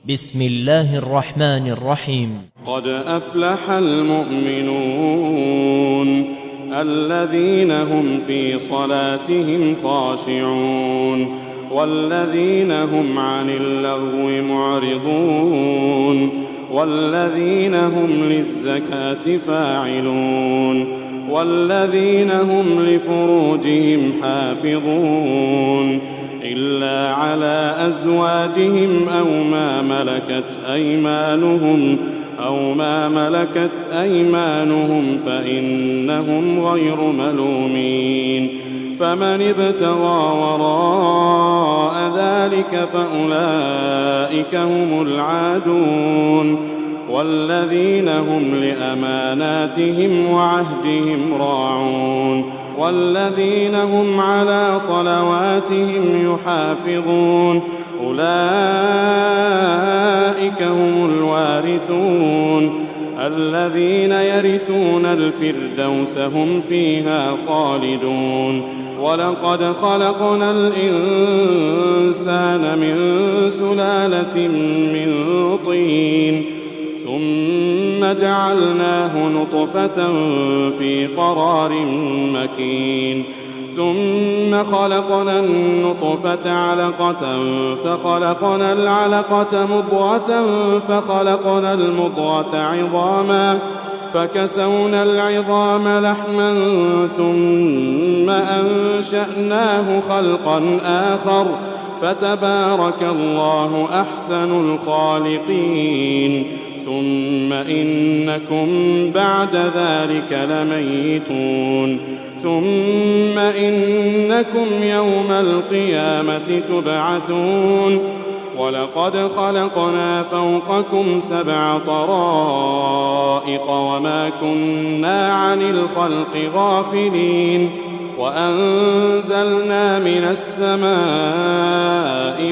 بسم الله الرحمن الرحيم. قد أفلح المؤمنون الذين هم في صلاتهم خاشعون والذين هم عن اللغو معرضون والذين هم للزكاة فاعلون والذين هم لفروجهم حافظون إلا على أزواجهم أو ما ملكت أيمانهم فإنهم غير ملومين فمن ابتغى وراء ذلك فأولئك هم العادون والذين هم لأماناتهم وعهدهم راعون والذين هم على صلواتهم يحافظون أولئك هم الوارثون الذين يرثون الفردوس هم فيها خالدون ولقد خلقنا الإنسان من سلالة من طين ثم جعلناه نطفة في قرار مكين ثم خلقنا النطفة علقة فخلقنا العلقة مضغة فخلقنا المضغة عظاما فكسونا العظام لحما ثم أنشأناه خلقا آخر فتبارك الله أحسن الخالقين ثم إنكم بعد ذلك لميتون ثم إنكم يوم القيامة تبعثون ولقد خلقنا فوقكم 7 طرائق وما كنا عن الخلق غافلين وأنزلنا من السماء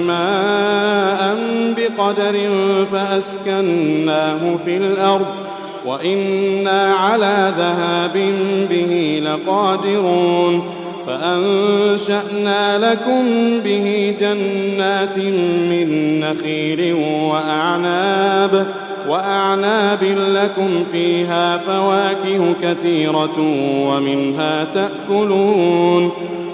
ماء بقدر فأسكناه في الأرض وإنا على ذهاب به لقادرون فأنشأنا لكم به جنات من نخيل وأعناب لكم فيها فواكه كثيرة ومنها تأكلون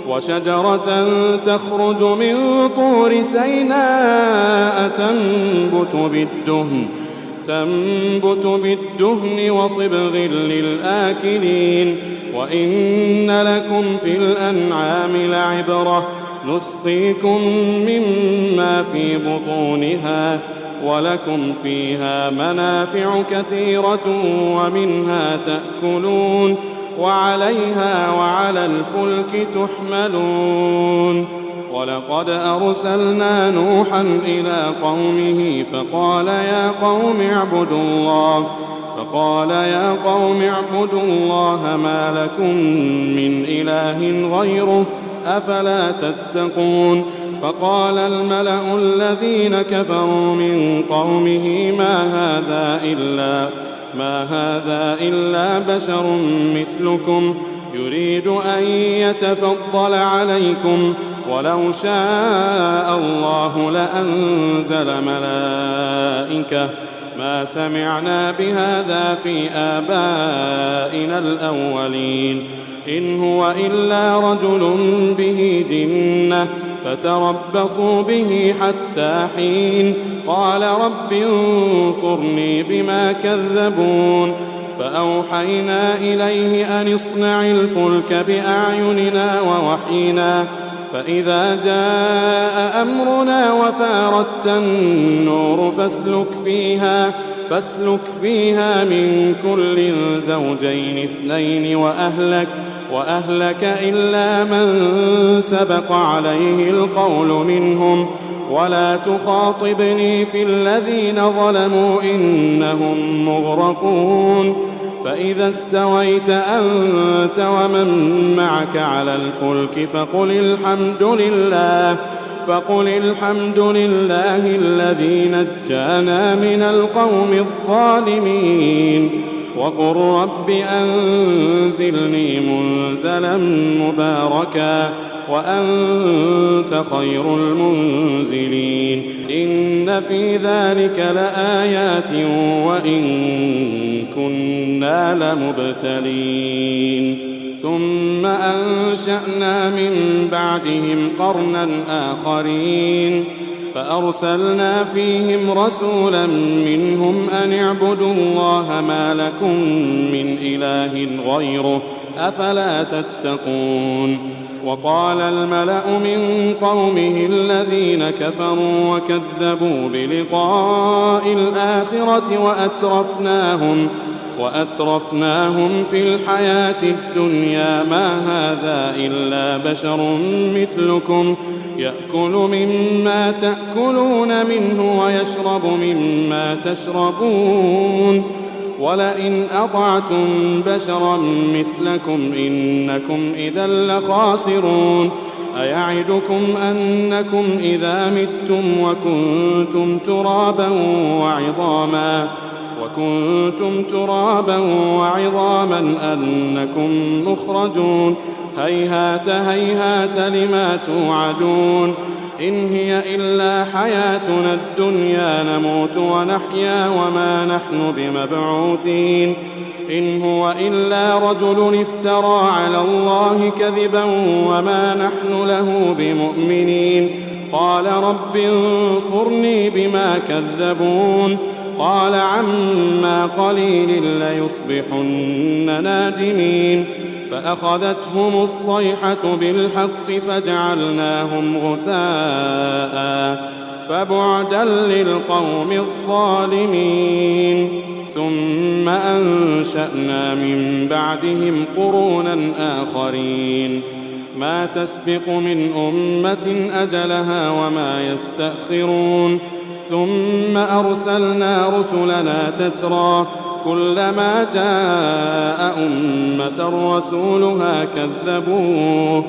وشجرة تخرج من طور سيناء تنبت بالدهن وصبغ للآكلين وإن لكم في الأنعام لعبرة نسقيكم مما في بطونها ولكم فيها منافع كثيرة ومنها تأكلون وعليها وعلى الفلك تحملون ولقد أرسلنا نوحا إلى قومه فقال يا قوم اعبدوا الله ما لكم من إله غيره أفلا تتقون فقال الملأ الذين كفروا من قومه ما هذا إلا بشر مثلكم يريد أن يتفضل عليكم ولو شاء الله لأنزل ملائكة ما سمعنا بهذا في آبائنا الأولين إن هو إلا رجل به جنة فتربصوا به حتى حين قال رب انصرني بما كذبون فأوحينا إليه أن اصنع الفلك بأعيننا ووحينا فإذا جاء أمرنا وفاردت النور فاسلك فيها من كل زوجين 2 وأهلك إلا من سبق عليه القول منهم ولا تخاطبني في الذين ظلموا إنهم مغرقون فإذا استويت أنت ومن معك على الفلك فقل الحمد لله الذي نجانا من القوم الظالمين وقل رب أنزلني منزلا مباركا وأنت خير المنزلين إن في ذلك لآيات وإن كنا لمبتلين ثم أنشأنا من بعدهم قرنا آخرين فأرسلنا فيهم رسولا منهم أن اعبدوا الله ما لكم من إله غيره أفلا تتقون وقال الملأ من قومه الذين كفروا وكذبوا بلقاء الآخرة وأترفناهم في الحياة الدنيا ما هذا إلا بشر مثلكم يأكل مما تأكلون منه ويشرب مما تشربون ولئن أطعتم بشرا مثلكم إنكم إذا لخاسرون أيعدكم أنكم إذا متم وكنتم ترابا وعظاما أنكم مخرجون هيهات هيهات لما توعدون إن هي إلا حياتنا الدنيا نموت ونحيا وما نحن بمبعوثين إن هو إلا رجل افترى على الله كذبا وما نحن له بمؤمنين قال رب انصرني بما كذبون قال عما قليل ليصبحن نادمين فأخذتهم الصيحة بالحق فجعلناهم غثاء فبعدا للقوم الظالمين ثم أنشأنا من بعدهم قرونا آخرين ما تسبق من أمة أجلها وما يستأخرون ثم أرسلنا رسلنا تترى كلما جاء أمة رسولها كذبوه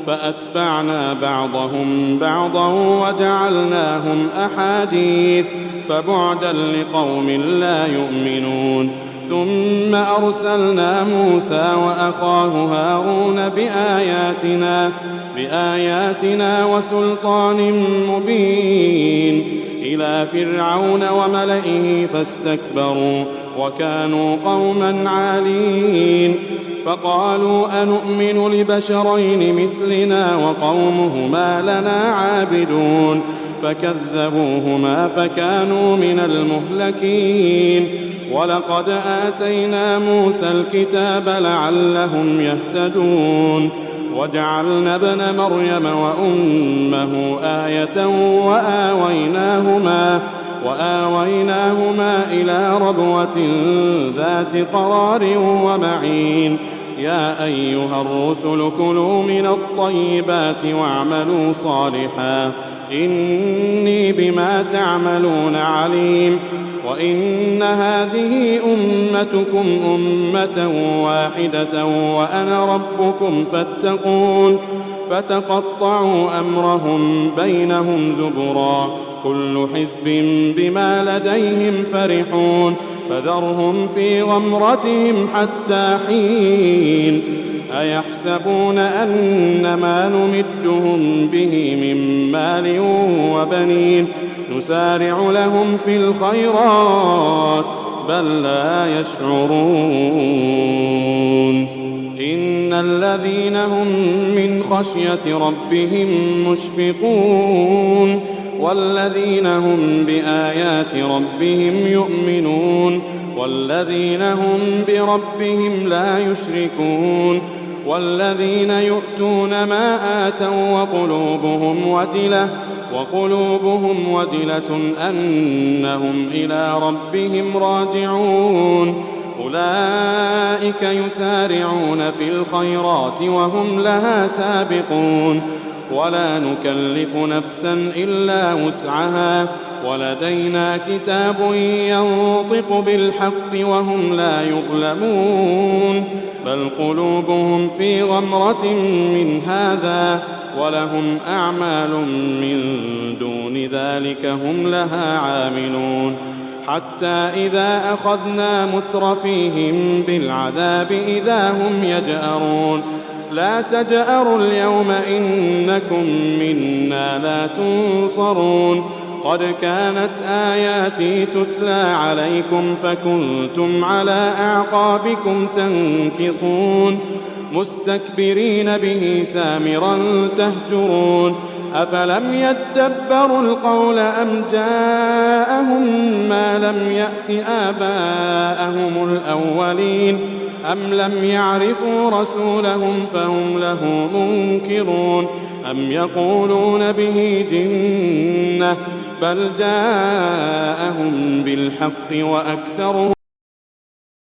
فأتبعنا بعضهم بعضا وجعلناهم أحاديث فبعدا لقوم لا يؤمنون ثم أرسلنا موسى وأخاه هارون بآياتنا وسلطان مبين إلى فرعون وملئه فاستكبروا وكانوا قوما عالين فقالوا أنؤمن لبشرين مثلنا وقومهما لنا عابدون فكذبوهما فكانوا من المهلكين ولقد آتينا موسى الكتاب لعلهم يهتدون وجعلنا ابن مريم وأمه آية وآويناهما إلى ربوة ذات قرار ومعين يا أيها الرسل كلوا من الطيبات واعملوا صالحا إني بما تعملون عليم وإن هذه أمتكم أمة واحدة وأنا ربكم فاتقون فتقطعوا أمرهم بينهم زبرا كل حزب بما لديهم فرحون فذرهم في غمرتهم حتى حين أيحسبون أن ما نمدهم به من مال وبنين نسارع لهم في الخيرات بل لا يشعرون إن الذين هم من خشية ربهم مشفقون والذين هم بآيات ربهم يؤمنون والذين هم بربهم لا يشركون والذين يؤتون ما آتوا وقلوبهم وجلة أنهم إلى ربهم راجعون أولئك يسارعون في الخيرات وهم لها سابقون ولا نكلف نفسا إلا وسعها ولدينا كتاب ينطق بالحق وهم لا يظلمون بل قلوبهم في غمرة من هذا ولهم أعمال من دون ذلك هم لها عاملون حتى إذا أخذنا مترفيهم بالعذاب إذا هم يجأرون لا تجأروا اليوم إنكم منا لا تنصرون قد كانت آياتي تتلى عليكم فكنتم على أعقابكم تنكصون مستكبرين به سامرا تهجرون أفلم يدبروا القول أم جاءهم ما لم يأت آباءهم الأولين أم لم يعرفوا رسولهم فهم له منكرون أم يقولون به جنة بل جاءهم بالحق وأكثرهم